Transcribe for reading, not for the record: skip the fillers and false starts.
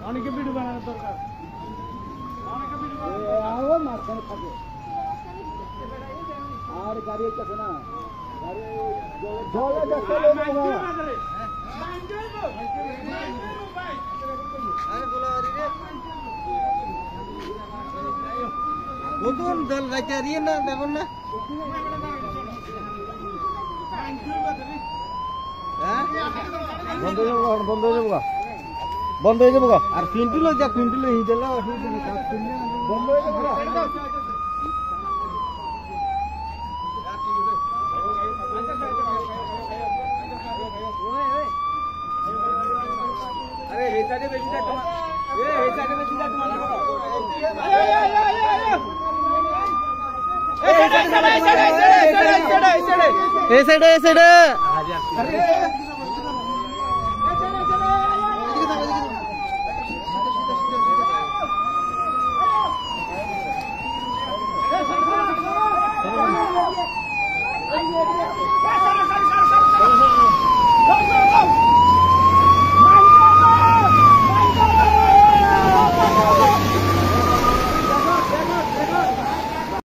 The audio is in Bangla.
অনেকে ভিডিও বানানোর দরকার আর গাড়ি আছে না নতুন দল রাইতে দিয়ে না দেখুন না বন্ধ হয়ে যাবো বন্ধ হয়ে যাবো আর কুইন্টুল যা কুইন্টুল হিঁচলে বন্ধ হয়ে যাবো আরে এই সাইডে বেশি যা তোমার এই সাইডে বেশি যা তোমার এই সাইডে